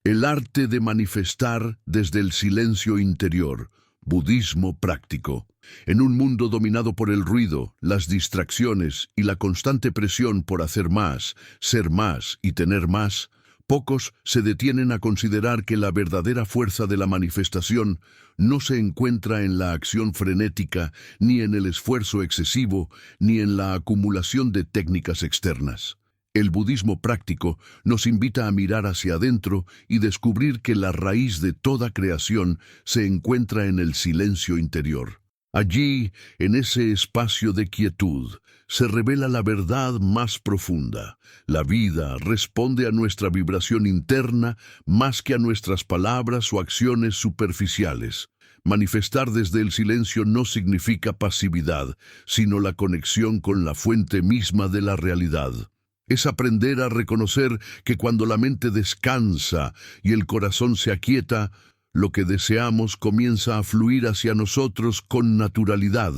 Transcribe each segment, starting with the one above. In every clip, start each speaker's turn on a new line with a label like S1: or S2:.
S1: El arte de manifestar desde el silencio interior, budismo práctico. En un mundo dominado por el ruido, las distracciones y la constante presión por hacer más, ser más y tener más, pocos se detienen a considerar que la verdadera fuerza de la manifestación no se encuentra en la acción frenética, ni en el esfuerzo excesivo, ni en la acumulación de técnicas externas. El budismo práctico nos invita a mirar hacia adentro y descubrir que la raíz de toda creación se encuentra en el silencio interior. Allí, en ese espacio de quietud, se revela la verdad más profunda. La vida responde a nuestra vibración interna más que a nuestras palabras o acciones superficiales. Manifestar desde el silencio no significa pasividad, sino la conexión con la fuente misma de la realidad. Es aprender a reconocer que cuando la mente descansa y el corazón se aquieta, lo que deseamos comienza a fluir hacia nosotros con naturalidad,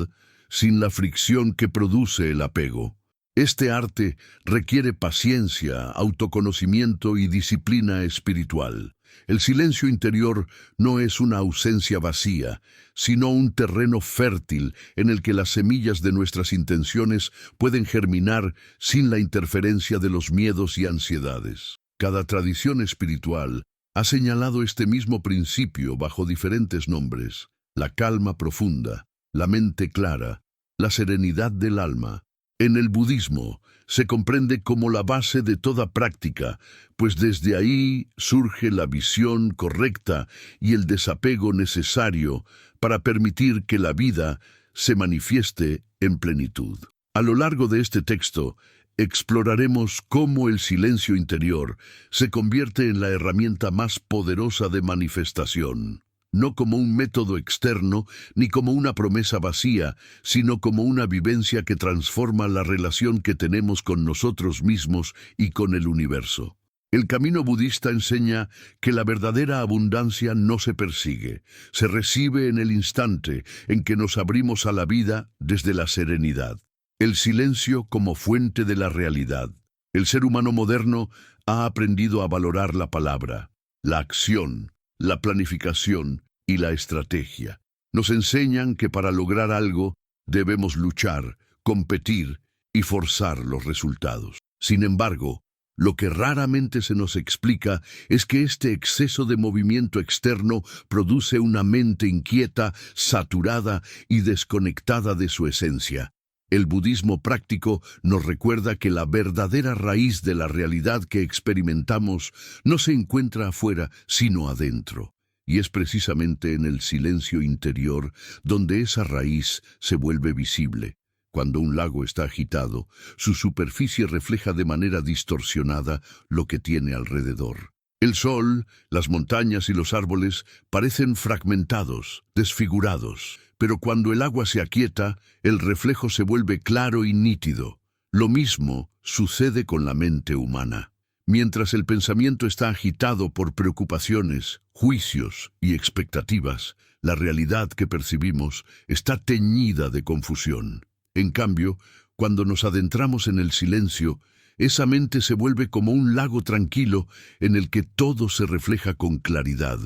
S1: sin la fricción que produce el apego. Este arte requiere paciencia, autoconocimiento y disciplina espiritual. El silencio interior no es una ausencia vacía, sino un terreno fértil en el que las semillas de nuestras intenciones pueden germinar sin la interferencia de los miedos y ansiedades. Cada tradición espiritual ha señalado este mismo principio bajo diferentes nombres: la calma profunda, la mente clara, la serenidad del alma. En el budismo se comprende como la base de toda práctica, pues desde ahí surge la visión correcta y el desapego necesario para permitir que la vida se manifieste en plenitud. A lo largo de este texto, exploraremos cómo el silencio interior se convierte en la herramienta más poderosa de manifestación. No como un método externo, ni como una promesa vacía, sino como una vivencia que transforma la relación que tenemos con nosotros mismos y con el universo. El camino budista enseña que la verdadera abundancia no se persigue, se recibe en el instante en que nos abrimos a la vida desde la serenidad. El silencio como fuente de la realidad. El ser humano moderno ha aprendido a valorar la palabra, la acción, la planificación y la estrategia. Nos enseñan que para lograr algo debemos luchar, competir y forzar los resultados. Sin embargo, lo que raramente se nos explica es que este exceso de movimiento externo produce una mente inquieta, saturada y desconectada de su esencia. El budismo práctico nos recuerda que la verdadera raíz de la realidad que experimentamos no se encuentra afuera, sino adentro. Y es precisamente en el silencio interior donde esa raíz se vuelve visible. Cuando un lago está agitado, su superficie refleja de manera distorsionada lo que tiene alrededor. El sol, las montañas y los árboles parecen fragmentados, desfigurados. Pero cuando el agua se aquieta, el reflejo se vuelve claro y nítido. Lo mismo sucede con la mente humana. Mientras el pensamiento está agitado por preocupaciones, juicios y expectativas, la realidad que percibimos está teñida de confusión. En cambio, cuando nos adentramos en el silencio, esa mente se vuelve como un lago tranquilo en el que todo se refleja con claridad.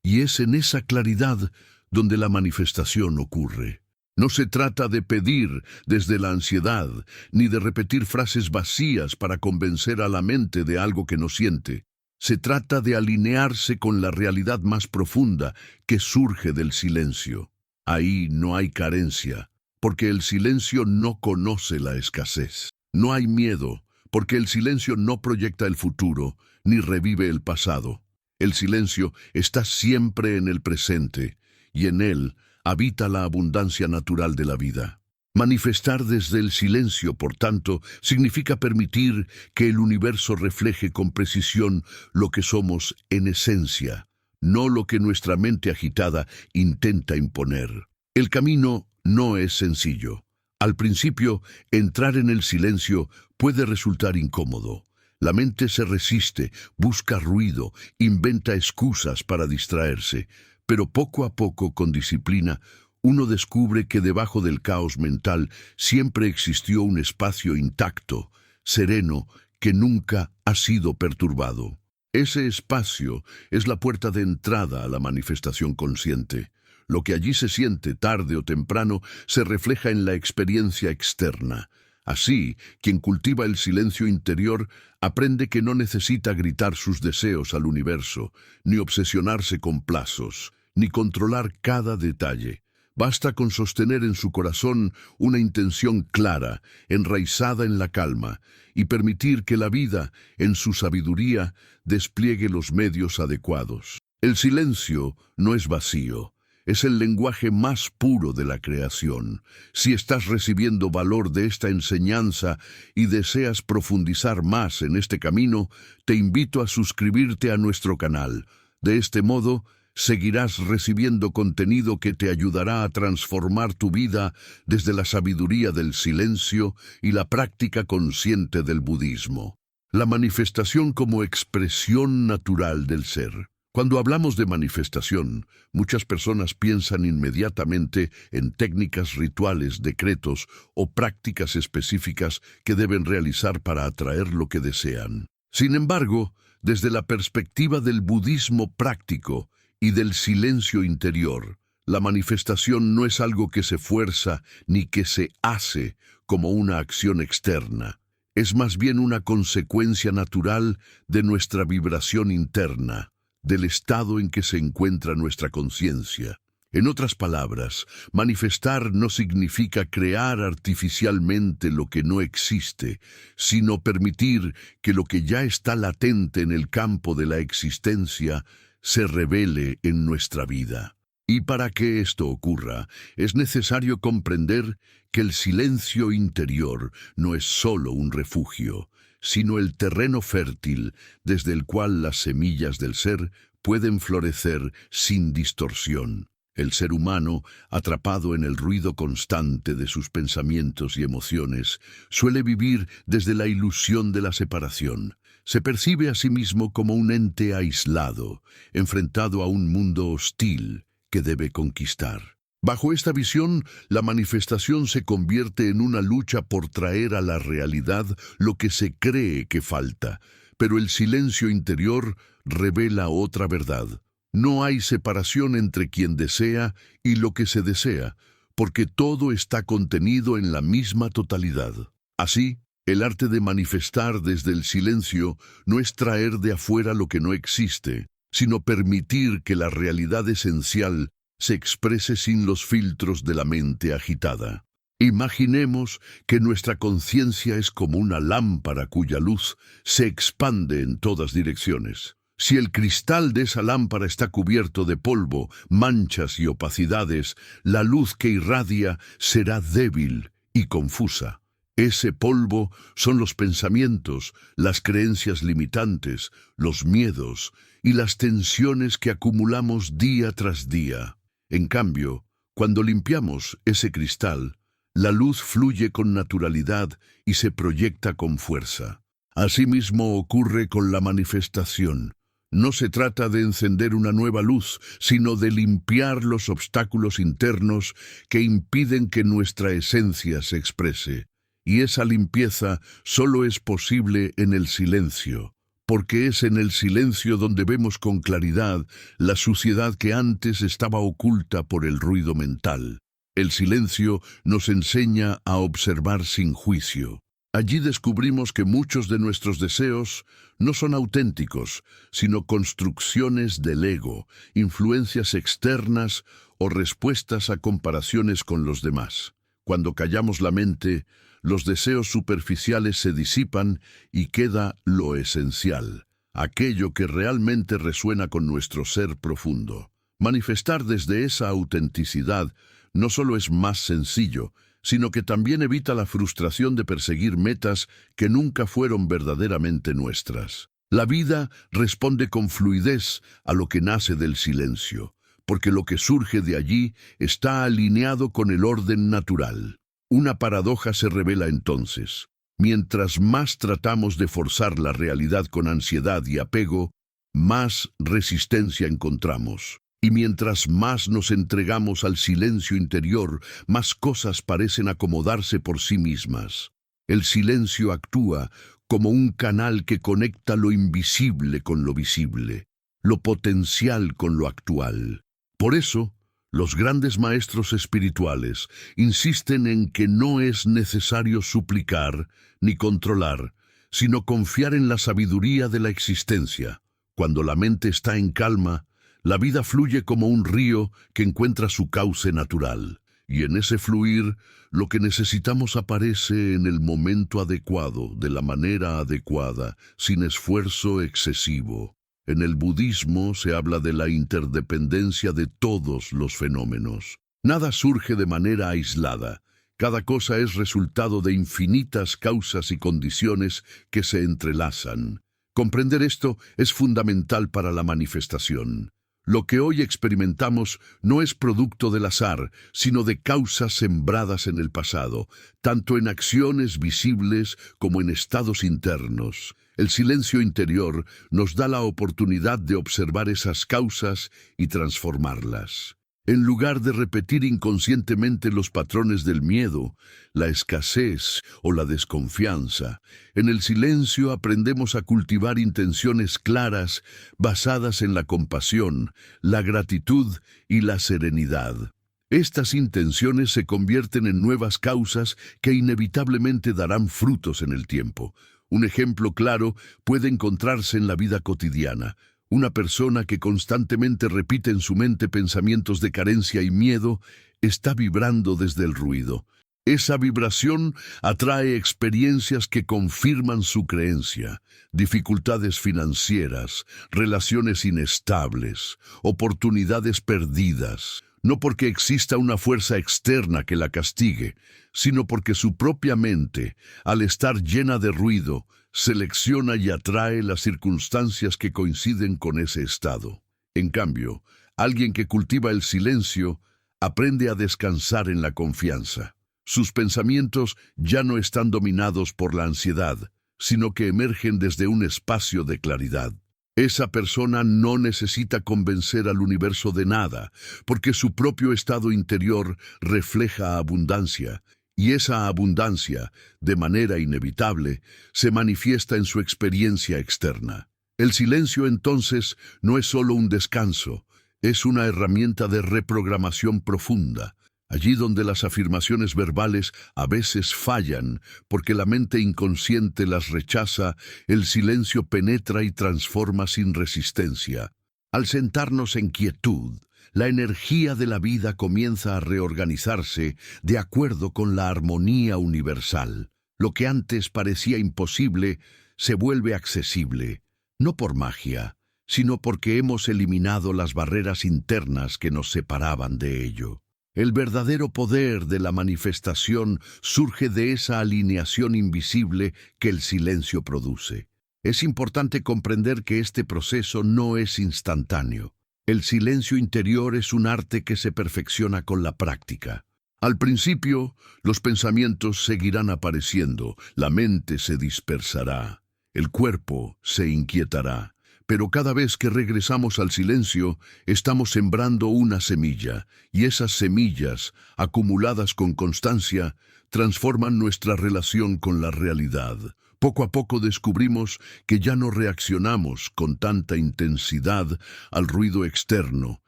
S1: Y es en esa claridad donde la manifestación ocurre. No se trata de pedir desde la ansiedad, ni de repetir frases vacías para convencer a la mente de algo que no siente. Se trata de alinearse con la realidad más profunda que surge del silencio. Ahí no hay carencia, porque el silencio no conoce la escasez. No hay miedo, porque el silencio no proyecta el futuro, ni revive el pasado. El silencio está siempre en el presente, y en él habita la abundancia natural de la vida. Manifestar desde el silencio, por tanto, significa permitir que el universo refleje con precisión lo que somos en esencia, no lo que nuestra mente agitada intenta imponer. El camino no es sencillo. Al principio, entrar en el silencio puede resultar incómodo. La mente se resiste, busca ruido, inventa excusas para distraerse. Pero poco a poco, con disciplina, uno descubre que debajo del caos mental siempre existió un espacio intacto, sereno, que nunca ha sido perturbado. Ese espacio es la puerta de entrada a la manifestación consciente. Lo que allí se siente tarde o temprano se refleja en la experiencia externa. Así, quien cultiva el silencio interior aprende que no necesita gritar sus deseos al universo, ni obsesionarse con plazos, ni controlar cada detalle. Basta con sostener en su corazón una intención clara, enraizada en la calma, y permitir que la vida, en su sabiduría, despliegue los medios adecuados. El silencio no es vacío. Es el lenguaje más puro de la creación. Si estás recibiendo valor de esta enseñanza y deseas profundizar más en este camino, te invito a suscribirte a nuestro canal. De este modo, seguirás recibiendo contenido que te ayudará a transformar tu vida desde la sabiduría del silencio y la práctica consciente del budismo. La manifestación como expresión natural del ser. Cuando hablamos de manifestación, muchas personas piensan inmediatamente en técnicas rituales, decretos o prácticas específicas que deben realizar para atraer lo que desean. Sin embargo, desde la perspectiva del budismo práctico y del silencio interior, la manifestación no es algo que se fuerza ni que se hace como una acción externa. Es más bien una consecuencia natural de nuestra vibración interna, del estado en que se encuentra nuestra conciencia. En otras palabras, manifestar no significa crear artificialmente lo que no existe, sino permitir que lo que ya está latente en el campo de la existencia se revele en nuestra vida. Y para que esto ocurra, es necesario comprender que el silencio interior no es solo un refugio, sino el terreno fértil desde el cual las semillas del ser pueden florecer sin distorsión. El ser humano, atrapado en el ruido constante de sus pensamientos y emociones, suele vivir desde la ilusión de la separación. Se percibe a sí mismo como un ente aislado, enfrentado a un mundo hostil que debe conquistar. Bajo esta visión, la manifestación se convierte en una lucha por traer a la realidad lo que se cree que falta, pero el silencio interior revela otra verdad. No hay separación entre quien desea y lo que se desea, porque todo está contenido en la misma totalidad. Así, el arte de manifestar desde el silencio no es traer de afuera lo que no existe, sino permitir que la realidad esencial se exprese sin los filtros de la mente agitada. Imaginemos que nuestra conciencia es como una lámpara cuya luz se expande en todas direcciones. Si el cristal de esa lámpara está cubierto de polvo, manchas y opacidades, la luz que irradia será débil y confusa. Ese polvo son los pensamientos, las creencias limitantes, los miedos y las tensiones que acumulamos día tras día. En cambio, cuando limpiamos ese cristal, la luz fluye con naturalidad y se proyecta con fuerza. Asimismo ocurre con la manifestación. No se trata de encender una nueva luz, sino de limpiar los obstáculos internos que impiden que nuestra esencia se exprese. Y esa limpieza solo es posible en el silencio, porque es en el silencio donde vemos con claridad la suciedad que antes estaba oculta por el ruido mental. El silencio nos enseña a observar sin juicio. Allí descubrimos que muchos de nuestros deseos no son auténticos, sino construcciones del ego, influencias externas o respuestas a comparaciones con los demás. Cuando callamos la mente, los deseos superficiales se disipan y queda lo esencial, aquello que realmente resuena con nuestro ser profundo. Manifestar desde esa autenticidad no solo es más sencillo, sino que también evita la frustración de perseguir metas que nunca fueron verdaderamente nuestras. La vida responde con fluidez a lo que nace del silencio, porque lo que surge de allí está alineado con el orden natural. Una paradoja se revela entonces. Mientras más tratamos de forzar la realidad con ansiedad y apego, más resistencia encontramos. Y mientras más nos entregamos al silencio interior, más cosas parecen acomodarse por sí mismas. El silencio actúa como un canal que conecta lo invisible con lo visible, lo potencial con lo actual. Por eso, los grandes maestros espirituales insisten en que no es necesario suplicar ni controlar, sino confiar en la sabiduría de la existencia. Cuando la mente está en calma, la vida fluye como un río que encuentra su cauce natural. Y en ese fluir, lo que necesitamos aparece en el momento adecuado, de la manera adecuada, sin esfuerzo excesivo. En el budismo se habla de la interdependencia de todos los fenómenos. Nada surge de manera aislada. Cada cosa es resultado de infinitas causas y condiciones que se entrelazan. Comprender esto es fundamental para la manifestación. Lo que hoy experimentamos no es producto del azar, sino de causas sembradas en el pasado, tanto en acciones visibles como en estados internos. El silencio interior nos da la oportunidad de observar esas causas y transformarlas. En lugar de repetir inconscientemente los patrones del miedo, la escasez o la desconfianza, en el silencio aprendemos a cultivar intenciones claras basadas en la compasión, la gratitud y la serenidad. Estas intenciones se convierten en nuevas causas que inevitablemente darán frutos en el tiempo. Un ejemplo claro puede encontrarse en la vida cotidiana. Una persona que constantemente repite en su mente pensamientos de carencia y miedo está vibrando desde el ruido. Esa vibración atrae experiencias que confirman su creencia, dificultades financieras, relaciones inestables, oportunidades perdidas, no porque exista una fuerza externa que la castigue, sino porque su propia mente, al estar llena de ruido, selecciona y atrae las circunstancias que coinciden con ese estado. En cambio, alguien que cultiva el silencio aprende a descansar en la confianza. Sus pensamientos ya no están dominados por la ansiedad, sino que emergen desde un espacio de claridad. Esa persona no necesita convencer al universo de nada, porque su propio estado interior refleja abundancia, y esa abundancia, de manera inevitable, se manifiesta en su experiencia externa. El silencio, entonces, no es solo un descanso, es una herramienta de reprogramación profunda. Allí donde las afirmaciones verbales a veces fallan porque la mente inconsciente las rechaza, el silencio penetra y transforma sin resistencia. Al sentarnos en quietud, la energía de la vida comienza a reorganizarse de acuerdo con la armonía universal. Lo que antes parecía imposible se vuelve accesible, no por magia, sino porque hemos eliminado las barreras internas que nos separaban de ello. El verdadero poder de la manifestación surge de esa alineación invisible que el silencio produce. Es importante comprender que este proceso no es instantáneo. El silencio interior es un arte que se perfecciona con la práctica. Al principio, los pensamientos seguirán apareciendo, la mente se dispersará, el cuerpo se inquietará. Pero cada vez que regresamos al silencio, estamos sembrando una semilla, y esas semillas, acumuladas con constancia, transforman nuestra relación con la realidad. Poco a poco descubrimos que ya no reaccionamos con tanta intensidad al ruido externo,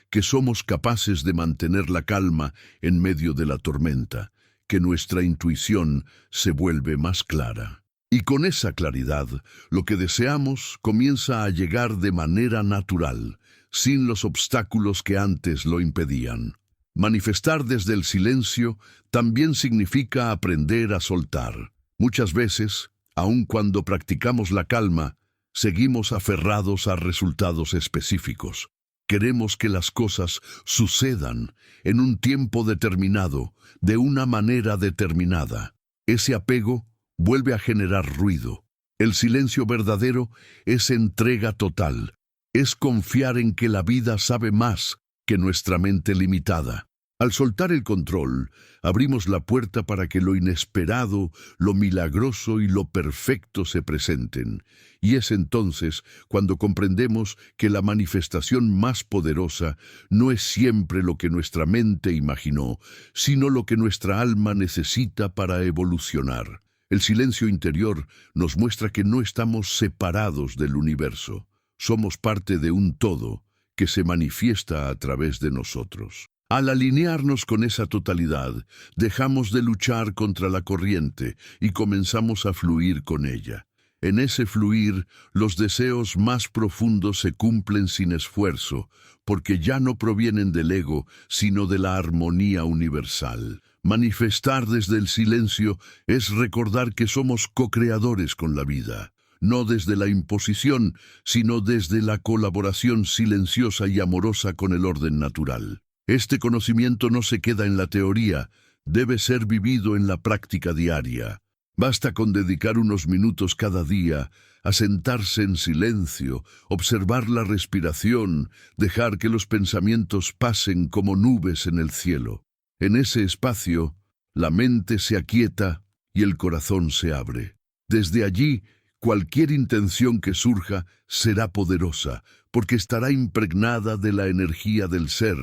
S1: que somos capaces de mantener la calma en medio de la tormenta, que nuestra intuición se vuelve más clara. Y con esa claridad, lo que deseamos comienza a llegar de manera natural, sin los obstáculos que antes lo impedían. Manifestar desde el silencio también significa aprender a soltar. Muchas veces, aun cuando practicamos la calma, seguimos aferrados a resultados específicos. Queremos que las cosas sucedan en un tiempo determinado, de una manera determinada. Ese apego vuelve a generar ruido. El silencio verdadero es entrega total, es confiar en que la vida sabe más que nuestra mente limitada. Al soltar el control, abrimos la puerta para que lo inesperado, lo milagroso y lo perfecto se presenten. Y es entonces cuando comprendemos que la manifestación más poderosa no es siempre lo que nuestra mente imaginó, sino lo que nuestra alma necesita para evolucionar. El silencio interior nos muestra que no estamos separados del universo. Somos parte de un todo que se manifiesta a través de nosotros. Al alinearnos con esa totalidad, dejamos de luchar contra la corriente y comenzamos a fluir con ella. En ese fluir, los deseos más profundos se cumplen sin esfuerzo, porque ya no provienen del ego, sino de la armonía universal. Manifestar desde el silencio es recordar que somos co-creadores con la vida, no desde la imposición, sino desde la colaboración silenciosa y amorosa con el orden natural. Este conocimiento no se queda en la teoría, debe ser vivido en la práctica diaria. Basta con dedicar unos minutos cada día a sentarse en silencio, observar la respiración, dejar que los pensamientos pasen como nubes en el cielo. En ese espacio, la mente se aquieta y el corazón se abre. Desde allí, cualquier intención que surja será poderosa, porque estará impregnada de la energía del ser,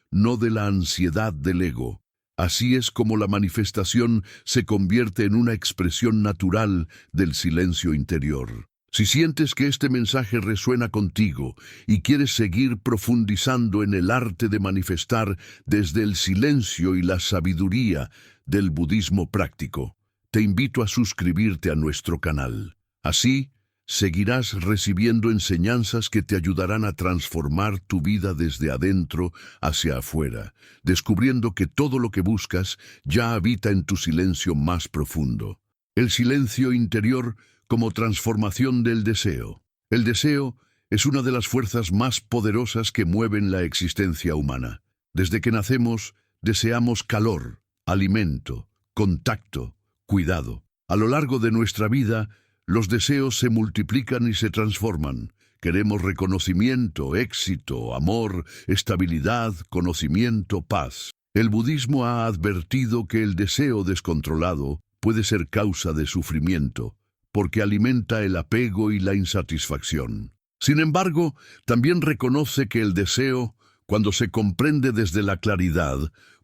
S1: no de la ansiedad del ego. Así es como la manifestación se convierte en una expresión natural del silencio interior. Si sientes que este mensaje resuena contigo y quieres seguir profundizando en el arte de manifestar desde el silencio y la sabiduría del budismo práctico, te invito a suscribirte a nuestro canal. Así, seguirás recibiendo enseñanzas que te ayudarán a transformar tu vida desde adentro hacia afuera, descubriendo que todo lo que buscas ya habita en tu silencio más profundo. El silencio interior como transformación del deseo. El deseo es una de las fuerzas más poderosas que mueven la existencia humana. Desde que nacemos, deseamos calor, alimento, contacto, cuidado. A lo largo de nuestra vida, los deseos se multiplican y se transforman. Queremos reconocimiento, éxito, amor, estabilidad, conocimiento, paz. El budismo ha advertido que el deseo descontrolado puede ser causa de sufrimiento, porque alimenta el apego y la insatisfacción. Sin embargo, también reconoce que el deseo, cuando se comprende desde la claridad,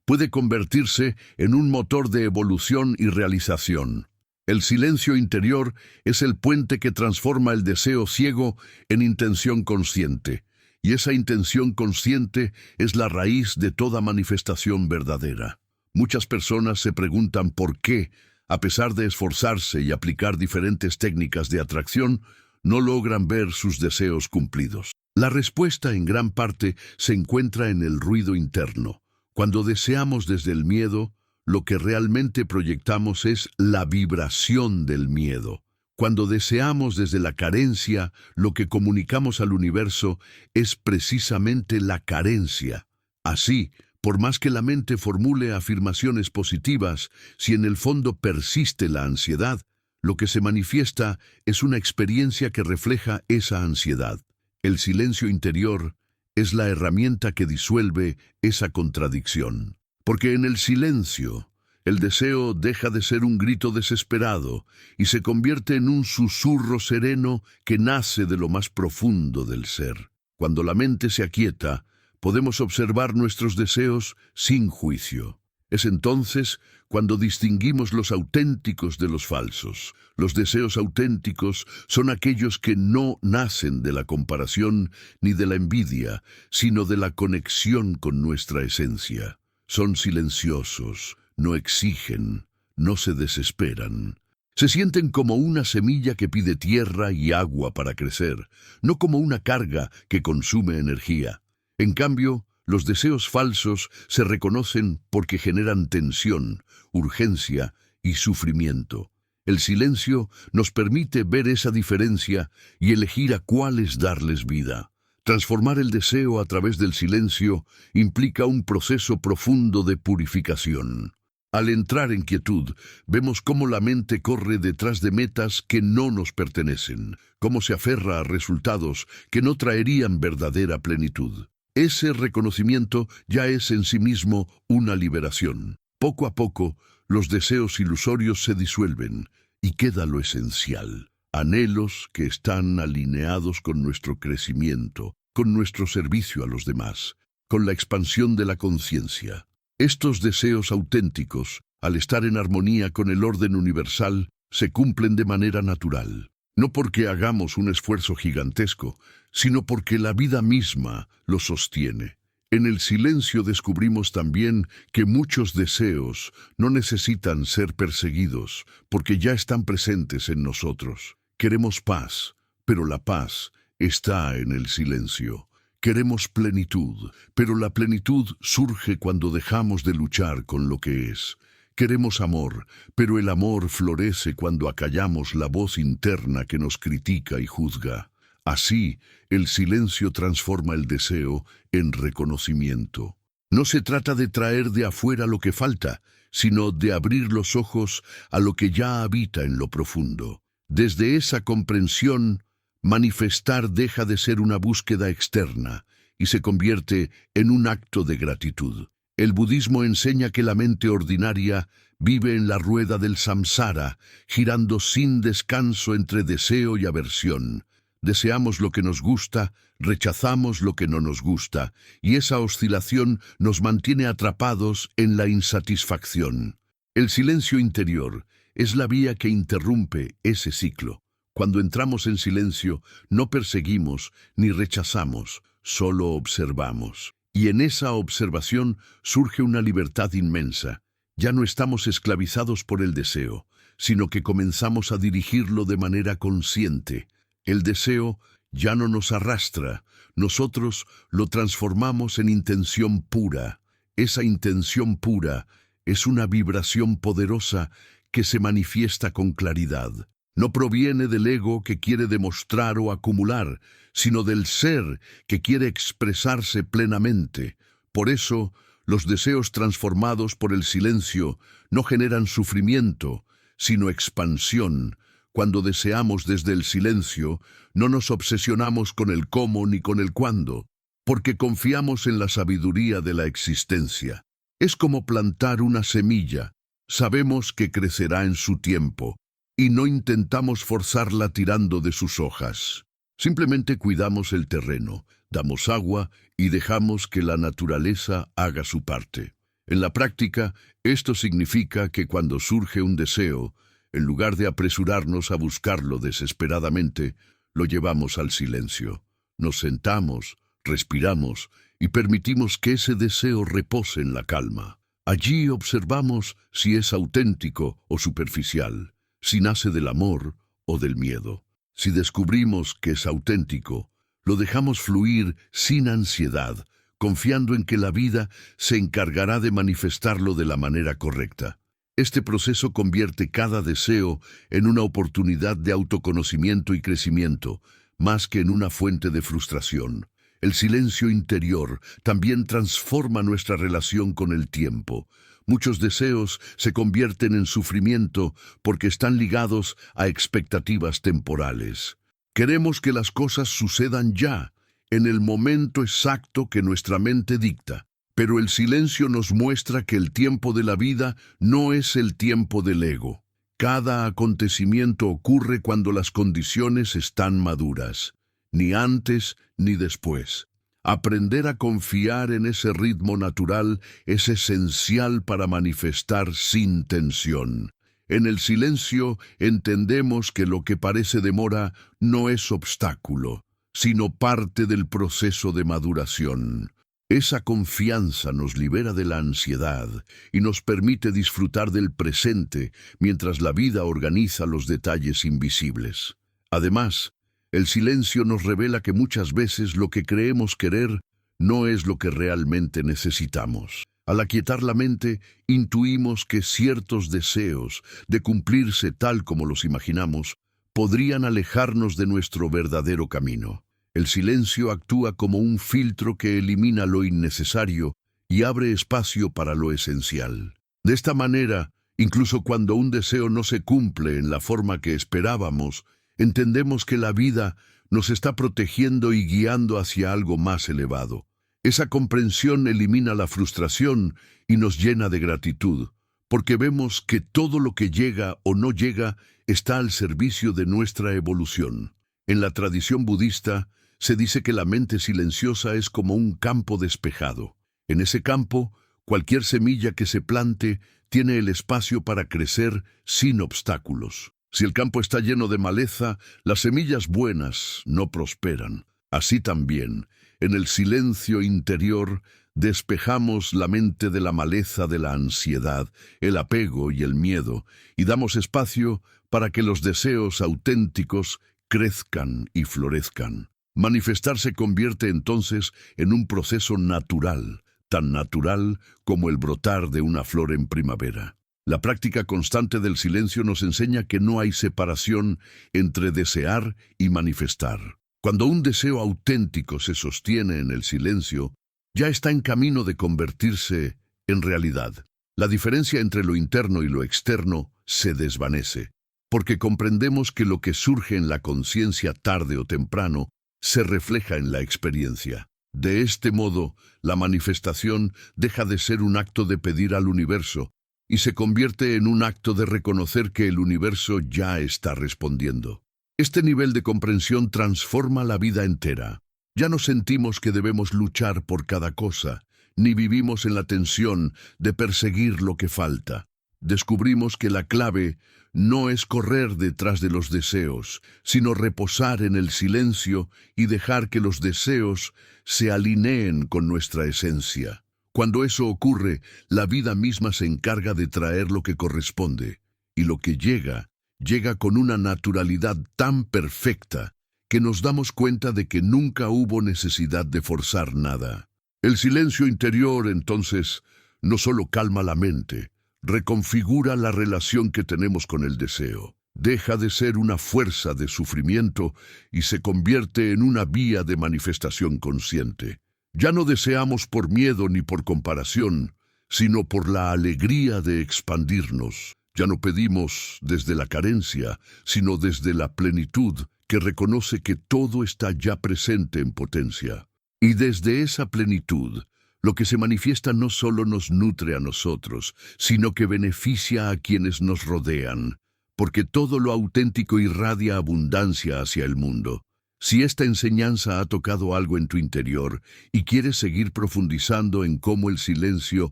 S1: puede convertirse en un motor de evolución y realización. El silencio interior es el puente que transforma el deseo ciego en intención consciente, y esa intención consciente es la raíz de toda manifestación verdadera. Muchas personas se preguntan por qué, a pesar de esforzarse y aplicar diferentes técnicas de atracción, no logran ver sus deseos cumplidos. La respuesta en gran parte se encuentra en el ruido interno. Cuando deseamos desde el miedo, lo que realmente proyectamos es la vibración del miedo. Cuando deseamos desde la carencia, lo que comunicamos al universo es precisamente la carencia. Así, por más que la mente formule afirmaciones positivas, si en el fondo persiste la ansiedad, lo que se manifiesta es una experiencia que refleja esa ansiedad. El silencio interior es la herramienta que disuelve esa contradicción. Porque en el silencio, el deseo deja de ser un grito desesperado y se convierte en un susurro sereno que nace de lo más profundo del ser. Cuando la mente se aquieta, podemos observar nuestros deseos sin juicio. Es entonces cuando distinguimos los auténticos de los falsos. Los deseos auténticos son aquellos que no nacen de la comparación ni de la envidia, sino de la conexión con nuestra esencia. Son silenciosos, no exigen, no se desesperan. Se sienten como una semilla que pide tierra y agua para crecer, no como una carga que consume energía. En cambio, los deseos falsos se reconocen porque generan tensión, urgencia y sufrimiento. El silencio nos permite ver esa diferencia y elegir a cuáles darles vida. Transformar el deseo a través del silencio implica un proceso profundo de purificación. Al entrar en quietud, vemos cómo la mente corre detrás de metas que no nos pertenecen, cómo se aferra a resultados que no traerían verdadera plenitud. Ese reconocimiento ya es en sí mismo una liberación. Poco a poco, los deseos ilusorios se disuelven y queda lo esencial. Anhelos que están alineados con nuestro crecimiento, con nuestro servicio a los demás, con la expansión de la conciencia. Estos deseos auténticos, al estar en armonía con el orden universal, se cumplen de manera natural, no porque hagamos un esfuerzo gigantesco, sino porque la vida misma lo sostiene. En el silencio descubrimos también que muchos deseos no necesitan ser perseguidos, porque ya están presentes en nosotros. Queremos paz, pero la paz está en el silencio. Queremos plenitud, pero la plenitud surge cuando dejamos de luchar con lo que es. Queremos amor, pero el amor florece cuando acallamos la voz interna que nos critica y juzga. Así, el silencio transforma el deseo en reconocimiento. No se trata de traer de afuera lo que falta, sino de abrir los ojos a lo que ya habita en lo profundo. Desde esa comprensión, manifestar deja de ser una búsqueda externa y se convierte en un acto de gratitud. El budismo enseña que la mente ordinaria vive en la rueda del samsara, girando sin descanso entre deseo y aversión. Deseamos lo que nos gusta, rechazamos lo que no nos gusta, y esa oscilación nos mantiene atrapados en la insatisfacción. El silencio interior es la vía que interrumpe ese ciclo. Cuando entramos en silencio, no perseguimos ni rechazamos, solo observamos. Y en esa observación surge una libertad inmensa. Ya no estamos esclavizados por el deseo, sino que comenzamos a dirigirlo de manera consciente. El deseo ya no nos arrastra, nosotros lo transformamos en intención pura. Esa intención pura es una vibración poderosa que se manifiesta con claridad. No proviene del ego que quiere demostrar o acumular, sino del ser que quiere expresarse plenamente. Por eso, los deseos transformados por el silencio no generan sufrimiento, sino expansión. Cuando deseamos desde el silencio, no nos obsesionamos con el cómo ni con el cuándo, porque confiamos en la sabiduría de la existencia. Es como plantar una semilla. Sabemos que crecerá en su tiempo, y no intentamos forzarla tirando de sus hojas. Simplemente cuidamos el terreno, damos agua y dejamos que la naturaleza haga su parte. En la práctica, esto significa que cuando surge un deseo, en lugar de apresurarnos a buscarlo desesperadamente, lo llevamos al silencio. Nos sentamos, respiramos y permitimos que ese deseo repose en la calma. Allí observamos si es auténtico o superficial, si nace del amor o del miedo. Si descubrimos que es auténtico, lo dejamos fluir sin ansiedad, confiando en que la vida se encargará de manifestarlo de la manera correcta. Este proceso convierte cada deseo en una oportunidad de autoconocimiento y crecimiento, más que en una fuente de frustración. El silencio interior también transforma nuestra relación con el tiempo. Muchos deseos se convierten en sufrimiento porque están ligados a expectativas temporales. Queremos que las cosas sucedan ya, en el momento exacto que nuestra mente dicta. Pero el silencio nos muestra que el tiempo de la vida no es el tiempo del ego. Cada acontecimiento ocurre cuando las condiciones están maduras, ni antes ni después. Aprender a confiar en ese ritmo natural es esencial para manifestar sin tensión. En el silencio entendemos que lo que parece demora no es obstáculo, sino parte del proceso de maduración. Esa confianza nos libera de la ansiedad y nos permite disfrutar del presente mientras la vida organiza los detalles invisibles. Además, el silencio nos revela que muchas veces lo que creemos querer no es lo que realmente necesitamos. Al aquietar la mente, intuimos que ciertos deseos, de cumplirse tal como los imaginamos, podrían alejarnos de nuestro verdadero camino. El silencio actúa como un filtro que elimina lo innecesario y abre espacio para lo esencial. De esta manera, incluso cuando un deseo no se cumple en la forma que esperábamos, entendemos que la vida nos está protegiendo y guiando hacia algo más elevado. Esa comprensión elimina la frustración y nos llena de gratitud, porque vemos que todo lo que llega o no llega está al servicio de nuestra evolución. En la tradición budista, se dice que la mente silenciosa es como un campo despejado. En ese campo, cualquier semilla que se plante tiene el espacio para crecer sin obstáculos. Si el campo está lleno de maleza, las semillas buenas no prosperan. Así también, en el silencio interior, despejamos la mente de la maleza de la ansiedad, el apego y el miedo, y damos espacio para que los deseos auténticos crezcan y florezcan. Manifestar se convierte entonces en un proceso natural, tan natural como el brotar de una flor en primavera. La práctica constante del silencio nos enseña que no hay separación entre desear y manifestar. Cuando un deseo auténtico se sostiene en el silencio, ya está en camino de convertirse en realidad. La diferencia entre lo interno y lo externo se desvanece, porque comprendemos que lo que surge en la conciencia tarde o temprano se refleja en la experiencia. De este modo, la manifestación deja de ser un acto de pedir al universo y se convierte en un acto de reconocer que el universo ya está respondiendo. Este nivel de comprensión transforma la vida entera. Ya no sentimos que debemos luchar por cada cosa, ni vivimos en la tensión de perseguir lo que falta. Descubrimos que la clave no es correr detrás de los deseos, sino reposar en el silencio y dejar que los deseos se alineen con nuestra esencia. Cuando eso ocurre, la vida misma se encarga de traer lo que corresponde, y lo que llega con una naturalidad tan perfecta que nos damos cuenta de que nunca hubo necesidad de forzar nada. El silencio interior, entonces, no solo calma la mente, reconfigura la relación que tenemos con el deseo. Deja de ser una fuerza de sufrimiento y se convierte en una vía de manifestación consciente. Ya no deseamos por miedo ni por comparación, sino por la alegría de expandirnos. Ya no pedimos desde la carencia, sino desde la plenitud que reconoce que todo está ya presente en potencia. Y desde esa plenitud, lo que se manifiesta no solo nos nutre a nosotros, sino que beneficia a quienes nos rodean, porque todo lo auténtico irradia abundancia hacia el mundo. Si esta enseñanza ha tocado algo en tu interior y quieres seguir profundizando en cómo el silencio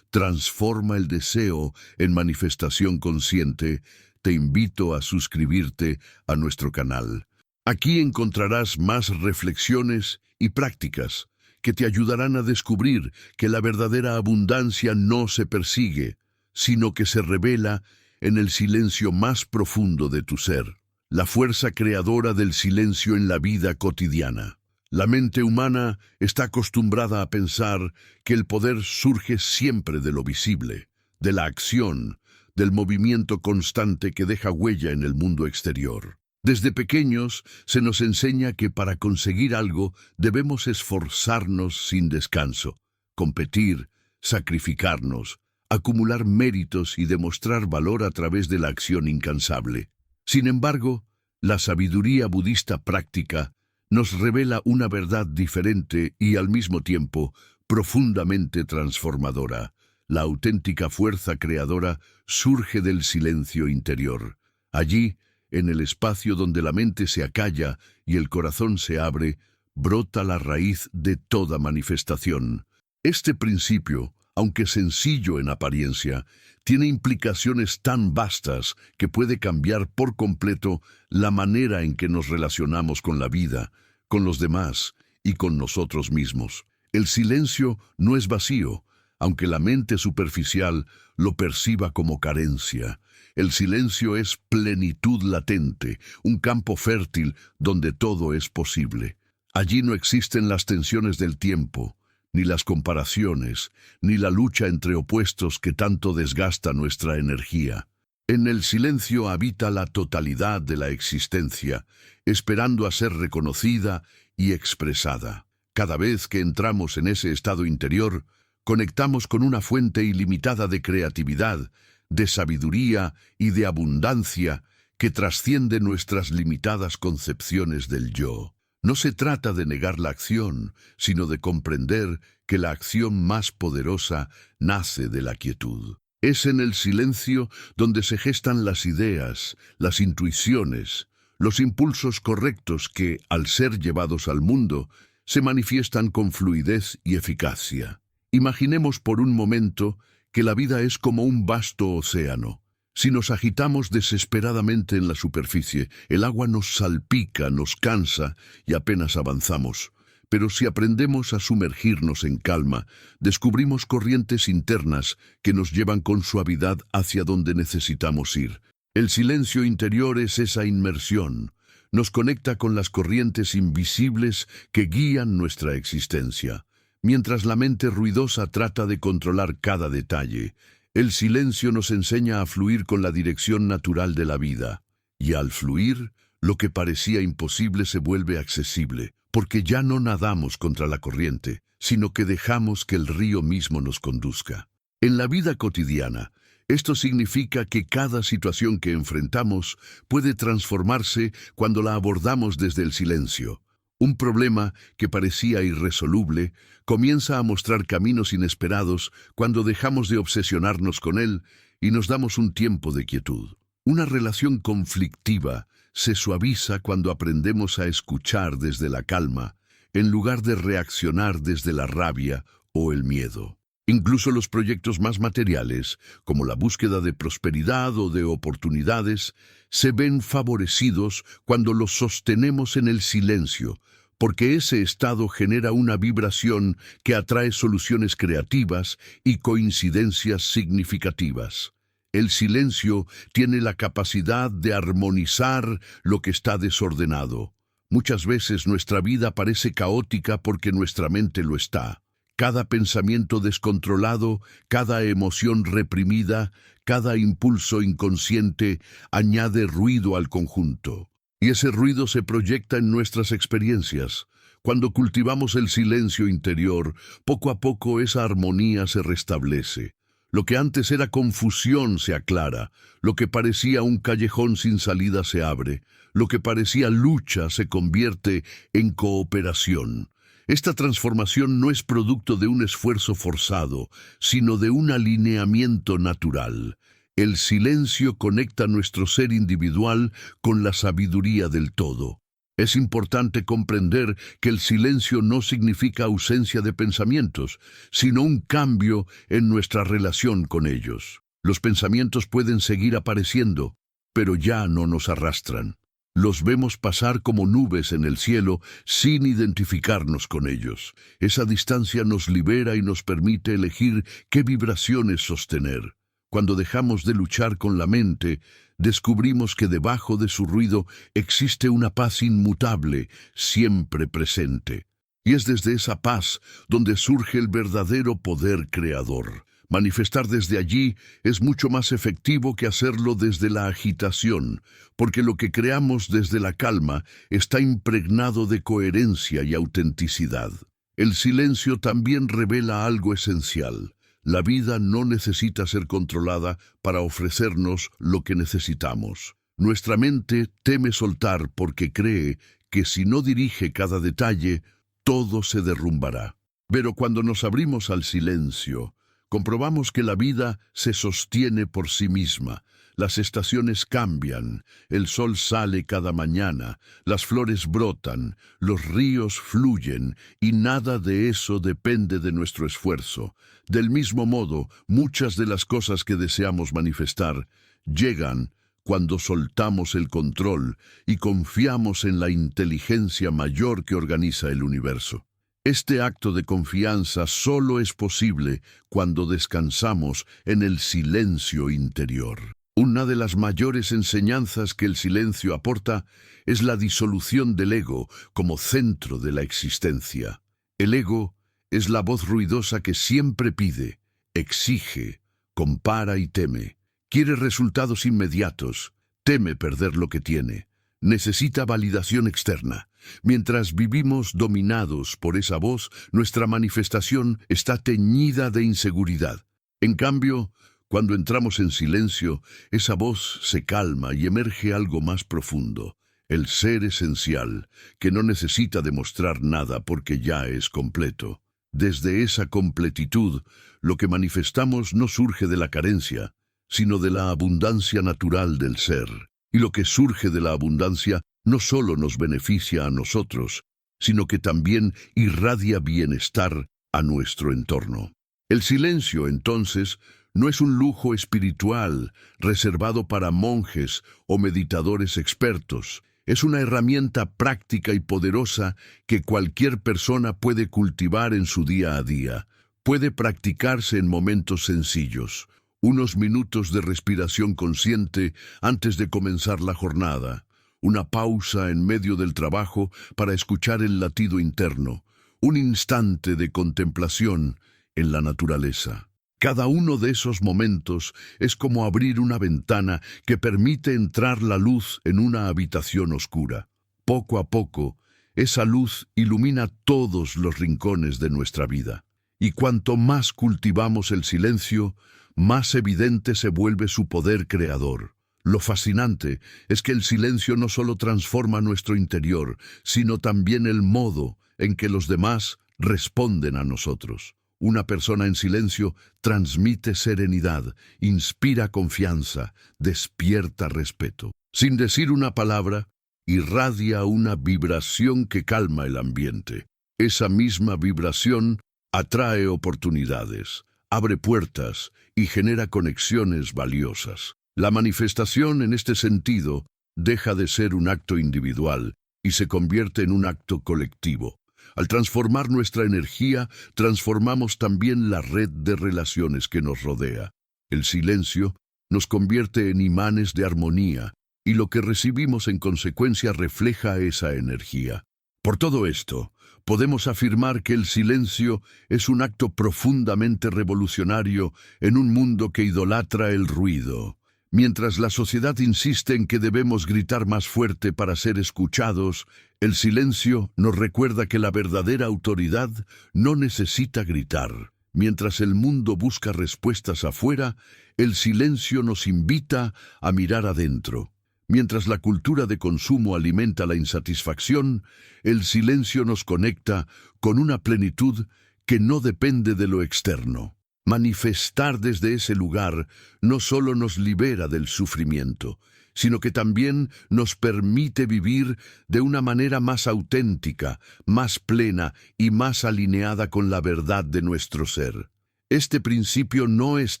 S1: transforma el deseo en manifestación consciente, te invito a suscribirte a nuestro canal. Aquí encontrarás más reflexiones y prácticas que te ayudarán a descubrir que la verdadera abundancia no se persigue, sino que se revela en el silencio más profundo de tu ser. La fuerza creadora del silencio en la vida cotidiana. La mente humana está acostumbrada a pensar que el poder surge siempre de lo visible, de la acción, del movimiento constante que deja huella en el mundo exterior. Desde pequeños se nos enseña que para conseguir algo debemos esforzarnos sin descanso, competir, sacrificarnos, acumular méritos y demostrar valor a través de la acción incansable. Sin embargo, la sabiduría budista práctica nos revela una verdad diferente y al mismo tiempo profundamente transformadora. La auténtica fuerza creadora surge del silencio interior. Allí, en el espacio donde la mente se acalla y el corazón se abre, brota la raíz de toda manifestación. Este principio, aunque sencillo en apariencia, tiene implicaciones tan vastas que puede cambiar por completo la manera en que nos relacionamos con la vida, con los demás y con nosotros mismos. El silencio no es vacío, aunque la mente superficial lo perciba como carencia. El silencio es plenitud latente, un campo fértil donde todo es posible. Allí no existen las tensiones del tiempo, ni las comparaciones, ni la lucha entre opuestos que tanto desgasta nuestra energía. En el silencio habita la totalidad de la existencia, esperando a ser reconocida y expresada. Cada vez que entramos en ese estado interior, conectamos con una fuente ilimitada de creatividad, de sabiduría y de abundancia que trasciende nuestras limitadas concepciones del yo. No se trata de negar la acción, sino de comprender que la acción más poderosa nace de la quietud. Es en el silencio donde se gestan las ideas, las intuiciones, los impulsos correctos que, al ser llevados al mundo, se manifiestan con fluidez y eficacia. Imaginemos por un momento que la vida es como un vasto océano. Si nos agitamos desesperadamente en la superficie, el agua nos salpica, nos cansa y apenas avanzamos. Pero si aprendemos a sumergirnos en calma, descubrimos corrientes internas que nos llevan con suavidad hacia donde necesitamos ir. El silencio interior es esa inmersión. Nos conecta con las corrientes invisibles que guían nuestra existencia. Mientras la mente ruidosa trata de controlar cada detalle, el silencio nos enseña a fluir con la dirección natural de la vida. Y al fluir, lo que parecía imposible se vuelve accesible, porque ya no nadamos contra la corriente, sino que dejamos que el río mismo nos conduzca. En la vida cotidiana, esto significa que cada situación que enfrentamos puede transformarse cuando la abordamos desde el silencio. Un problema que parecía irresoluble comienza a mostrar caminos inesperados cuando dejamos de obsesionarnos con él y nos damos un tiempo de quietud. Una relación conflictiva se suaviza cuando aprendemos a escuchar desde la calma, en lugar de reaccionar desde la rabia o el miedo. Incluso los proyectos más materiales, como la búsqueda de prosperidad o de oportunidades, se ven favorecidos cuando los sostenemos en el silencio, porque ese estado genera una vibración que atrae soluciones creativas y coincidencias significativas. El silencio tiene la capacidad de armonizar lo que está desordenado. Muchas veces nuestra vida parece caótica porque nuestra mente lo está. Cada pensamiento descontrolado, cada emoción reprimida, cada impulso inconsciente añade ruido al conjunto. Y ese ruido se proyecta en nuestras experiencias. Cuando cultivamos el silencio interior, poco a poco esa armonía se restablece. Lo que antes era confusión se aclara, lo que parecía un callejón sin salida se abre, lo que parecía lucha se convierte en cooperación. Esta transformación no es producto de un esfuerzo forzado, sino de un alineamiento natural. El silencio conecta nuestro ser individual con la sabiduría del todo. Es importante comprender que el silencio no significa ausencia de pensamientos, sino un cambio en nuestra relación con ellos. Los pensamientos pueden seguir apareciendo, pero ya no nos arrastran. Los vemos pasar como nubes en el cielo sin identificarnos con ellos. Esa distancia nos libera y nos permite elegir qué vibraciones sostener. Cuando dejamos de luchar con la mente, descubrimos que debajo de su ruido existe una paz inmutable, siempre presente. Y es desde esa paz donde surge el verdadero poder creador. Manifestar desde allí es mucho más efectivo que hacerlo desde la agitación, porque lo que creamos desde la calma está impregnado de coherencia y autenticidad. El silencio también revela algo esencial. La vida no necesita ser controlada para ofrecernos lo que necesitamos. Nuestra mente teme soltar porque cree que si no dirige cada detalle, todo se derrumbará. Pero cuando nos abrimos al silencio, comprobamos que la vida se sostiene por sí misma. Las estaciones cambian, el sol sale cada mañana, las flores brotan, los ríos fluyen y nada de eso depende de nuestro esfuerzo. Del mismo modo, muchas de las cosas que deseamos manifestar llegan cuando soltamos el control y confiamos en la inteligencia mayor que organiza el universo. Este acto de confianza solo es posible cuando descansamos en el silencio interior. Una de las mayores enseñanzas que el silencio aporta es la disolución del ego como centro de la existencia. El ego es la voz ruidosa que siempre pide, exige, compara y teme. Quiere resultados inmediatos, teme perder lo que tiene. Necesita validación externa. Mientras vivimos dominados por esa voz, nuestra manifestación está teñida de inseguridad. En cambio, cuando entramos en silencio, esa voz se calma y emerge algo más profundo, el ser esencial, que no necesita demostrar nada porque ya es completo. Desde esa completitud, lo que manifestamos no surge de la carencia, sino de la abundancia natural del ser. Y lo que surge de la abundancia no solo nos beneficia a nosotros, sino que también irradia bienestar a nuestro entorno. El silencio, entonces, No es un lujo espiritual reservado para monjes o meditadores expertos. Es una herramienta práctica y poderosa que cualquier persona puede cultivar en su día a día. Puede practicarse en momentos sencillos. Unos minutos de respiración consciente antes de comenzar la jornada. Una pausa en medio del trabajo para escuchar el latido interno. Un instante de contemplación en la naturaleza. Cada uno de esos momentos es como abrir una ventana que permite entrar la luz en una habitación oscura. Poco a poco, esa luz ilumina todos los rincones de nuestra vida. Y cuanto más cultivamos el silencio, más evidente se vuelve su poder creador. Lo fascinante es que el silencio no solo transforma nuestro interior, sino también el modo en que los demás responden a nosotros. Una persona en silencio transmite serenidad, inspira confianza, despierta respeto. Sin decir una palabra, irradia una vibración que calma el ambiente. Esa misma vibración atrae oportunidades, abre puertas y genera conexiones valiosas. La manifestación en este sentido deja de ser un acto individual y se convierte en un acto colectivo. Al transformar nuestra energía, transformamos también la red de relaciones que nos rodea. El silencio nos convierte en imanes de armonía, y lo que recibimos en consecuencia refleja esa energía. Por todo esto, podemos afirmar que el silencio es un acto profundamente revolucionario en un mundo que idolatra el ruido. Mientras la sociedad insiste en que debemos gritar más fuerte para ser escuchados, el silencio nos recuerda que la verdadera autoridad no necesita gritar. Mientras el mundo busca respuestas afuera, el silencio nos invita a mirar adentro. Mientras la cultura de consumo alimenta la insatisfacción, el silencio nos conecta con una plenitud que no depende de lo externo. Manifestar desde ese lugar no solo nos libera del sufrimiento, sino que también nos permite vivir de una manera más auténtica, más plena y más alineada con la verdad de nuestro ser. Este principio no es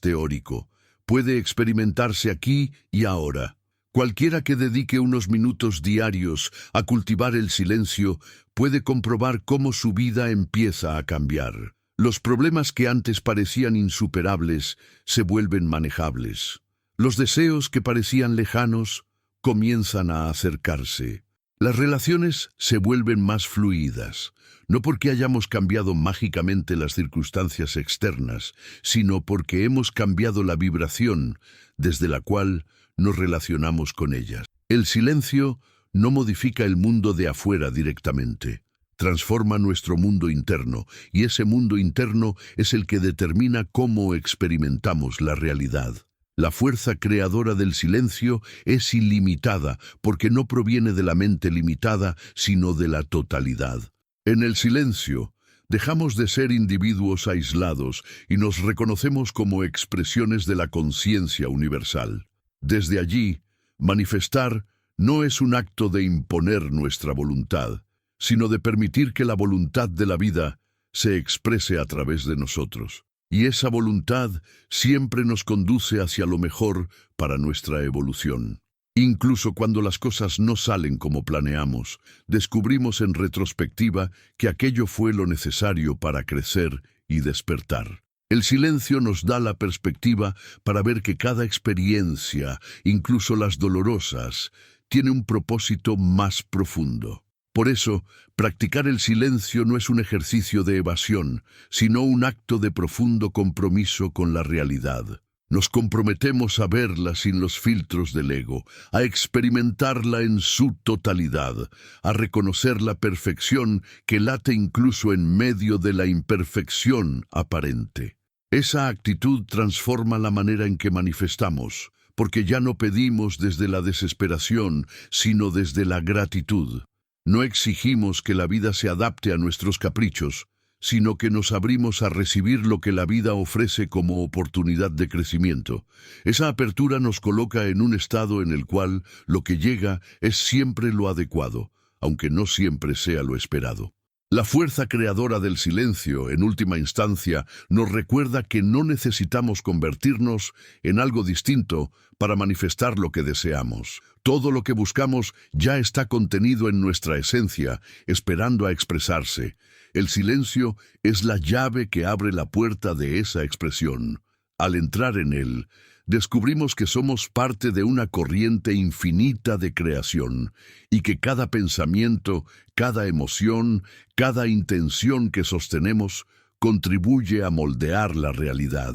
S1: teórico, puede experimentarse aquí y ahora. Cualquiera que dedique unos minutos diarios a cultivar el silencio puede comprobar cómo su vida empieza a cambiar. Los problemas que antes parecían insuperables se vuelven manejables. Los deseos que parecían lejanos comienzan a acercarse. Las relaciones se vuelven más fluidas, no porque hayamos cambiado mágicamente las circunstancias externas, sino porque hemos cambiado la vibración desde la cual nos relacionamos con ellas. El silencio no modifica el mundo de afuera directamente. Transforma nuestro mundo interno, y ese mundo interno es el que determina cómo experimentamos la realidad. La fuerza creadora del silencio es ilimitada, porque no proviene de la mente limitada, sino de la totalidad. En el silencio, dejamos de ser individuos aislados y nos reconocemos como expresiones de la conciencia universal. Desde allí, manifestar no es un acto de imponer nuestra voluntad, sino de permitir que la voluntad de la vida se exprese a través de nosotros. Y esa voluntad siempre nos conduce hacia lo mejor para nuestra evolución. Incluso cuando las cosas no salen como planeamos, descubrimos en retrospectiva que aquello fue lo necesario para crecer y despertar. El silencio nos da la perspectiva para ver que cada experiencia, incluso las dolorosas, tiene un propósito más profundo. Por eso, practicar el silencio no es un ejercicio de evasión, sino un acto de profundo compromiso con la realidad. Nos comprometemos a verla sin los filtros del ego, a experimentarla en su totalidad, a reconocer la perfección que late incluso en medio de la imperfección aparente. Esa actitud transforma la manera en que manifestamos, porque ya no pedimos desde la desesperación, sino desde la gratitud. No exigimos que la vida se adapte a nuestros caprichos, sino que nos abrimos a recibir lo que la vida ofrece como oportunidad de crecimiento. Esa apertura nos coloca en un estado en el cual lo que llega es siempre lo adecuado, aunque no siempre sea lo esperado. La fuerza creadora del silencio, en última instancia, nos recuerda que no necesitamos convertirnos en algo distinto para manifestar lo que deseamos. Todo lo que buscamos ya está contenido en nuestra esencia, esperando a expresarse. El silencio es la llave que abre la puerta de esa expresión. Al entrar en él, descubrimos que somos parte de una corriente infinita de creación y que cada pensamiento, cada emoción, cada intención que sostenemos contribuye a moldear la realidad.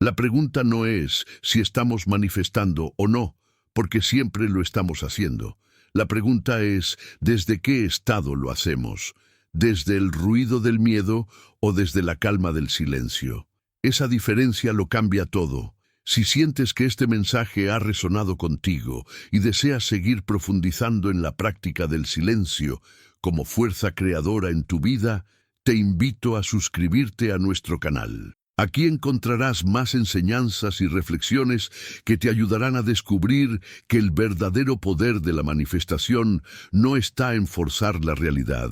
S1: La pregunta no es si estamos manifestando o no, porque siempre lo estamos haciendo. La pregunta es ¿desde qué estado lo hacemos? ¿Desde el ruido del miedo o desde la calma del silencio? Esa diferencia lo cambia todo. Si sientes que este mensaje ha resonado contigo y deseas seguir profundizando en la práctica del silencio como fuerza creadora en tu vida, te invito a suscribirte a nuestro canal. Aquí encontrarás más enseñanzas y reflexiones que te ayudarán a descubrir que el verdadero poder de la manifestación no está en forzar la realidad,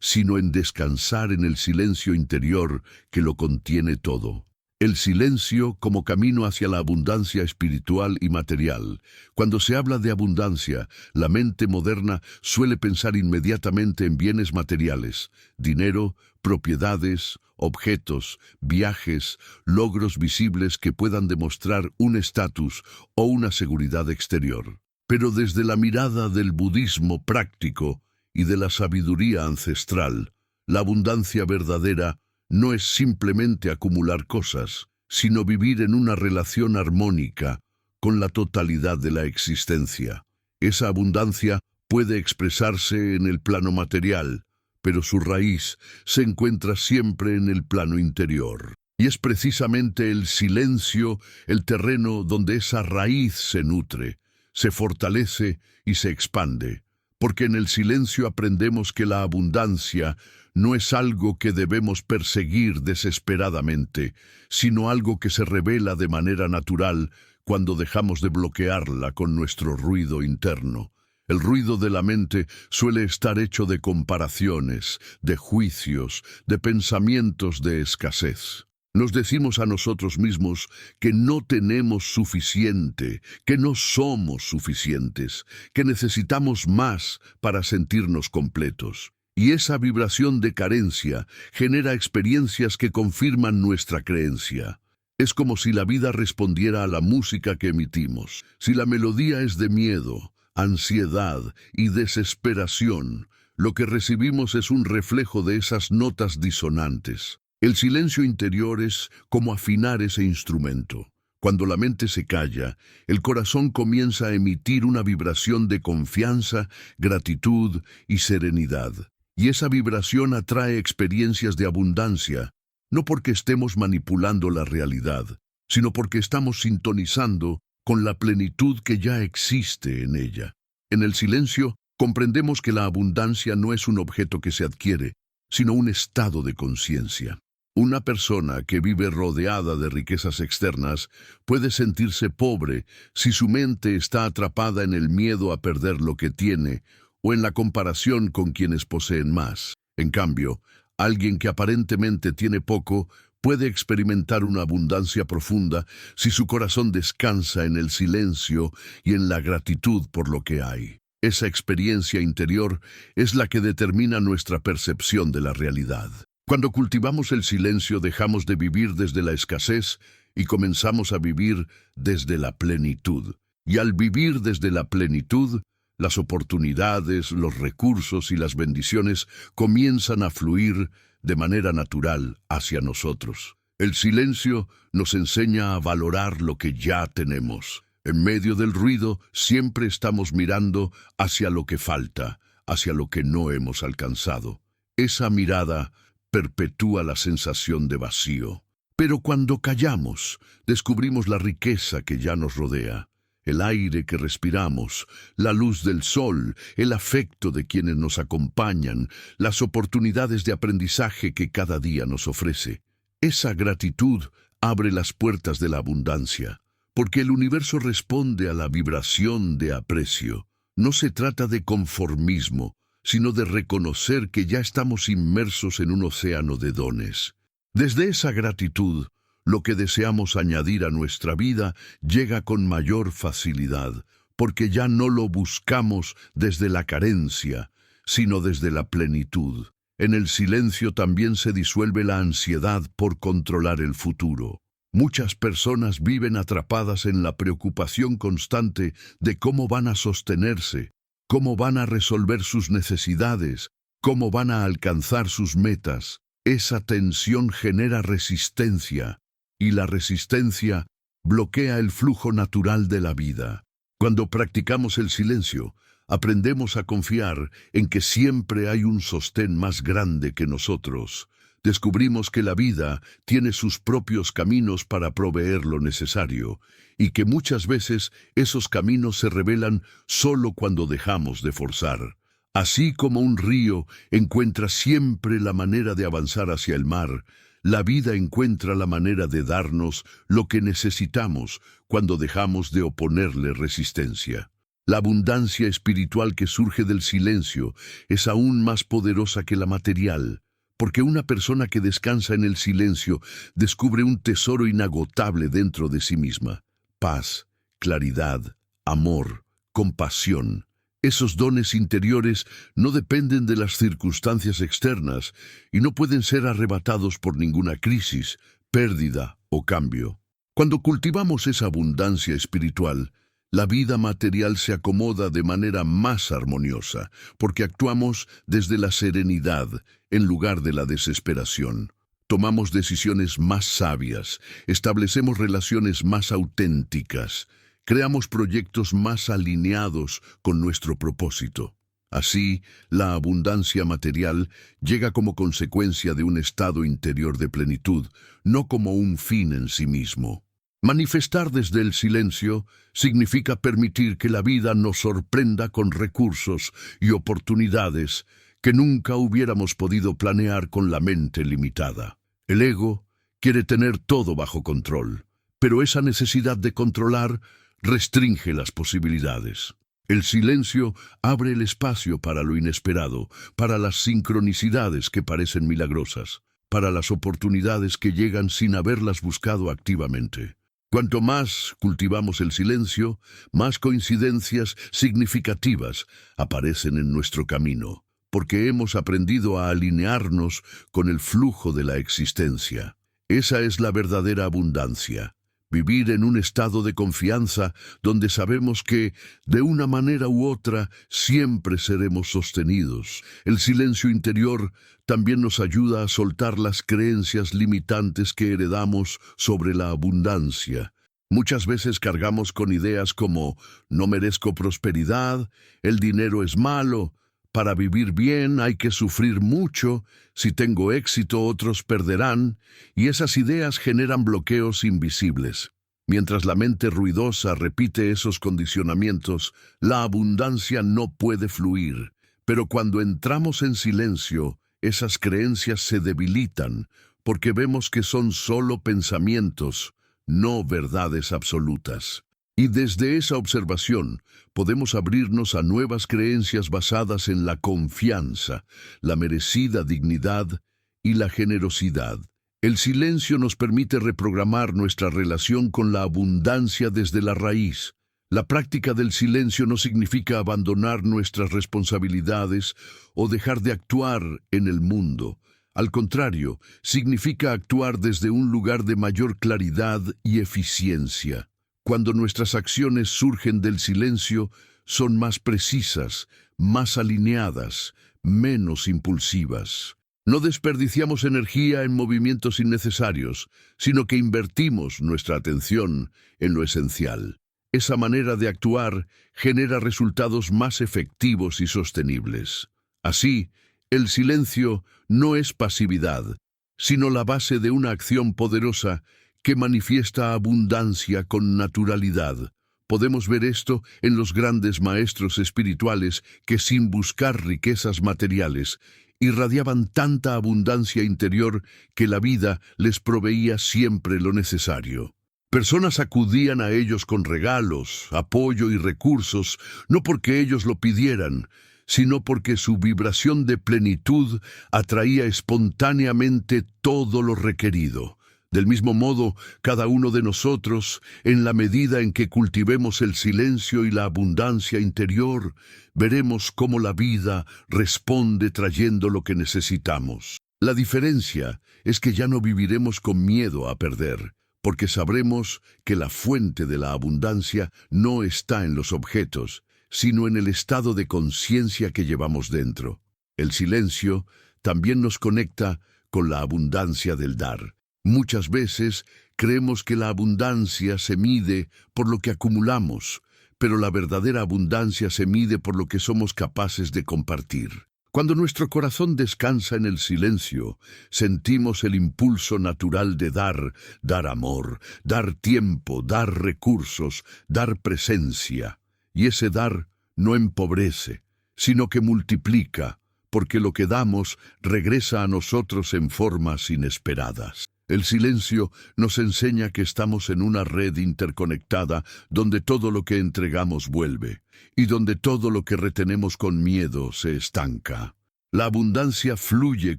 S1: sino en descansar en el silencio interior que lo contiene todo. El silencio como camino hacia la abundancia espiritual y material. Cuando se habla de abundancia, la mente moderna suele pensar inmediatamente en bienes materiales, dinero, propiedades, objetos, viajes, logros visibles que puedan demostrar un estatus o una seguridad exterior. Pero desde la mirada del budismo práctico y de la sabiduría ancestral, la abundancia verdadera no es simplemente acumular cosas, sino vivir en una relación armónica con la totalidad de la existencia. Esa abundancia puede expresarse en el plano material, pero su raíz se encuentra siempre en el plano interior. Y es precisamente el silencio el terreno donde esa raíz se nutre, se fortalece y se expande. Porque en el silencio aprendemos que la abundancia no es algo que debemos perseguir desesperadamente, sino algo que se revela de manera natural cuando dejamos de bloquearla con nuestro ruido interno. El ruido de la mente suele estar hecho de comparaciones, de juicios, de pensamientos de escasez. Nos decimos a nosotros mismos que no tenemos suficiente, que no somos suficientes, que necesitamos más para sentirnos completos. Y esa vibración de carencia genera experiencias que confirman nuestra creencia. Es como si la vida respondiera a la música que emitimos. Si la melodía es de miedo, ansiedad y desesperación, lo que recibimos es un reflejo de esas notas disonantes. El silencio interior es como afinar ese instrumento. Cuando la mente se calla, el corazón comienza a emitir una vibración de confianza, gratitud y serenidad. Y esa vibración atrae experiencias de abundancia, no porque estemos manipulando la realidad, sino porque estamos sintonizando con la plenitud que ya existe en ella. En el silencio, comprendemos que la abundancia no es un objeto que se adquiere, sino un estado de conciencia. Una persona que vive rodeada de riquezas externas puede sentirse pobre si su mente está atrapada en el miedo a perder lo que tiene o en la comparación con quienes poseen más. En cambio, alguien que aparentemente tiene poco puede experimentar una abundancia profunda si su corazón descansa en el silencio y en la gratitud por lo que hay. Esa experiencia interior es la que determina nuestra percepción de la realidad. Cuando cultivamos el silencio dejamos de vivir desde la escasez y comenzamos a vivir desde la plenitud. Y al vivir desde la plenitud, las oportunidades, los recursos y las bendiciones comienzan a fluir de manera natural hacia nosotros. El silencio nos enseña a valorar lo que ya tenemos. En medio del ruido siempre estamos mirando hacia lo que falta, hacia lo que no hemos alcanzado. Esa mirada perpetúa la sensación de vacío. Pero cuando callamos, descubrimos la riqueza que ya nos rodea. El aire que respiramos, la luz del sol, el afecto de quienes nos acompañan, las oportunidades de aprendizaje que cada día nos ofrece. Esa gratitud abre las puertas de la abundancia, porque el universo responde a la vibración de aprecio. No se trata de conformismo, sino de reconocer que ya estamos inmersos en un océano de dones. Desde esa gratitud, lo que deseamos añadir a nuestra vida llega con mayor facilidad, porque ya no lo buscamos desde la carencia, sino desde la plenitud. En el silencio también se disuelve la ansiedad por controlar el futuro. Muchas personas viven atrapadas en la preocupación constante de cómo van a sostenerse, cómo van a resolver sus necesidades, cómo van a alcanzar sus metas. Esa tensión genera resistencia, y la resistencia bloquea el flujo natural de la vida. Cuando practicamos el silencio, aprendemos a confiar en que siempre hay un sostén más grande que nosotros. Descubrimos que la vida tiene sus propios caminos para proveer lo necesario, y que muchas veces esos caminos se revelan solo cuando dejamos de forzar. Así como un río encuentra siempre la manera de avanzar hacia el mar, la vida encuentra la manera de darnos lo que necesitamos cuando dejamos de oponerle resistencia. La abundancia espiritual que surge del silencio es aún más poderosa que la material, porque una persona que descansa en el silencio descubre un tesoro inagotable dentro de sí misma. Paz, claridad, amor, compasión. Esos dones interiores no dependen de las circunstancias externas y no pueden ser arrebatados por ninguna crisis, pérdida o cambio. Cuando cultivamos esa abundancia espiritual, la vida material se acomoda de manera más armoniosa, porque actuamos desde la serenidad en lugar de la desesperación. Tomamos decisiones más sabias, establecemos relaciones más auténticas, creamos proyectos más alineados con nuestro propósito. Así, la abundancia material llega como consecuencia de un estado interior de plenitud, no como un fin en sí mismo. Manifestar desde el silencio significa permitir que la vida nos sorprenda con recursos y oportunidades que nunca hubiéramos podido planear con la mente limitada. El ego quiere tener todo bajo control, pero esa necesidad de controlar restringe las posibilidades. El silencio abre el espacio para lo inesperado, para las sincronicidades que parecen milagrosas, para las oportunidades que llegan sin haberlas buscado activamente. Cuanto más cultivamos el silencio, más coincidencias significativas aparecen en nuestro camino, porque hemos aprendido a alinearnos con el flujo de la existencia. Esa es la verdadera abundancia. Vivir en un estado de confianza donde sabemos que, de una manera u otra, siempre seremos sostenidos. El silencio interior también nos ayuda a soltar las creencias limitantes que heredamos sobre la abundancia. Muchas veces cargamos con ideas como «no merezco prosperidad», «el dinero es malo», «para vivir bien hay que sufrir mucho», «si tengo éxito otros perderán», y esas ideas generan bloqueos invisibles. Mientras la mente ruidosa repite esos condicionamientos, la abundancia no puede fluir. Pero cuando entramos en silencio, esas creencias se debilitan, porque vemos que son solo pensamientos, no verdades absolutas. Y desde esa observación podemos abrirnos a nuevas creencias basadas en la confianza, la merecida dignidad y la generosidad. El silencio nos permite reprogramar nuestra relación con la abundancia desde la raíz. La práctica del silencio no significa abandonar nuestras responsabilidades o dejar de actuar en el mundo. Al contrario, significa actuar desde un lugar de mayor claridad y eficiencia. Cuando nuestras acciones surgen del silencio, son más precisas, más alineadas, menos impulsivas. No desperdiciamos energía en movimientos innecesarios, sino que invertimos nuestra atención en lo esencial. Esa manera de actuar genera resultados más efectivos y sostenibles. Así, el silencio no es pasividad, sino la base de una acción poderosa que manifiesta abundancia con naturalidad. Podemos ver esto en los grandes maestros espirituales que, sin buscar riquezas materiales, irradiaban tanta abundancia interior que la vida les proveía siempre lo necesario. Personas acudían a ellos con regalos, apoyo y recursos, no porque ellos lo pidieran, sino porque su vibración de plenitud atraía espontáneamente todo lo requerido. Del mismo modo, cada uno de nosotros, en la medida en que cultivemos el silencio y la abundancia interior, veremos cómo la vida responde trayendo lo que necesitamos. La diferencia es que ya no viviremos con miedo a perder, porque sabremos que la fuente de la abundancia no está en los objetos, sino en el estado de conciencia que llevamos dentro. El silencio también nos conecta con la abundancia del dar. Muchas veces creemos que la abundancia se mide por lo que acumulamos, pero la verdadera abundancia se mide por lo que somos capaces de compartir. Cuando nuestro corazón descansa en el silencio, sentimos el impulso natural de dar amor, dar tiempo, dar recursos, dar presencia. Y ese dar no empobrece, sino que multiplica, porque lo que damos regresa a nosotros en formas inesperadas. El silencio nos enseña que estamos en una red interconectada donde todo lo que entregamos vuelve y donde todo lo que retenemos con miedo se estanca. La abundancia fluye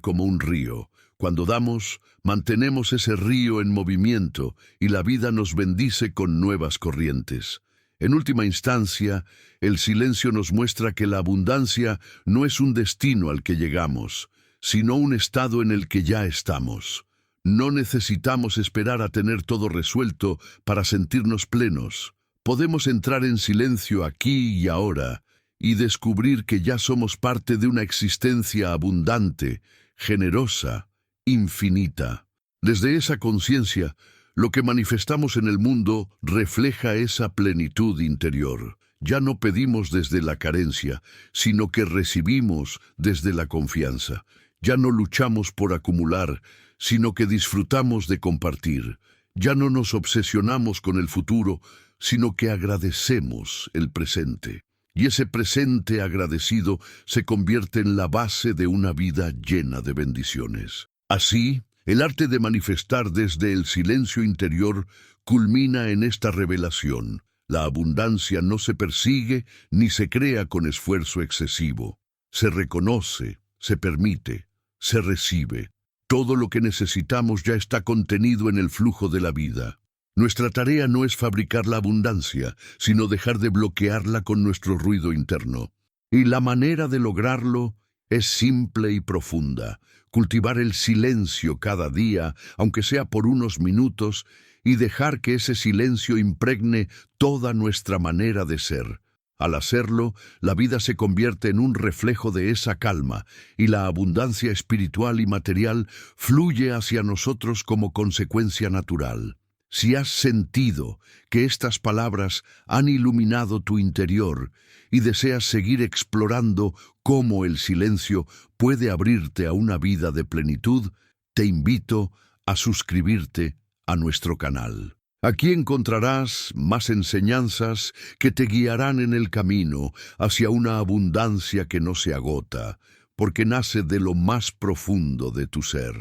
S1: como un río. Cuando damos, mantenemos ese río en movimiento y la vida nos bendice con nuevas corrientes. En última instancia, el silencio nos muestra que la abundancia no es un destino al que llegamos, sino un estado en el que ya estamos. No necesitamos esperar a tener todo resuelto para sentirnos plenos. Podemos entrar en silencio aquí y ahora y descubrir que ya somos parte de una existencia abundante, generosa, infinita. Desde esa conciencia, lo que manifestamos en el mundo refleja esa plenitud interior. Ya no pedimos desde la carencia, sino que recibimos desde la confianza. Ya no luchamos por acumular, sino que disfrutamos de compartir. Ya no nos obsesionamos con el futuro, sino que agradecemos el presente. Y ese presente agradecido se convierte en la base de una vida llena de bendiciones. Así, el arte de manifestar desde el silencio interior culmina en esta revelación. La abundancia no se persigue ni se crea con esfuerzo excesivo. Se reconoce, se permite, se recibe. Todo lo que necesitamos ya está contenido en el flujo de la vida. Nuestra tarea no es fabricar la abundancia, sino dejar de bloquearla con nuestro ruido interno. Y la manera de lograrlo es simple y profunda. Cultivar el silencio cada día, aunque sea por unos minutos, y dejar que ese silencio impregne toda nuestra manera de ser. Al hacerlo, la vida se convierte en un reflejo de esa calma, y la abundancia espiritual y material fluye hacia nosotros como consecuencia natural. Si has sentido que estas palabras han iluminado tu interior y deseas seguir explorando cómo el silencio puede abrirte a una vida de plenitud, te invito a suscribirte a nuestro canal. Aquí encontrarás más enseñanzas que te guiarán en el camino hacia una abundancia que no se agota, porque nace de lo más profundo de tu ser.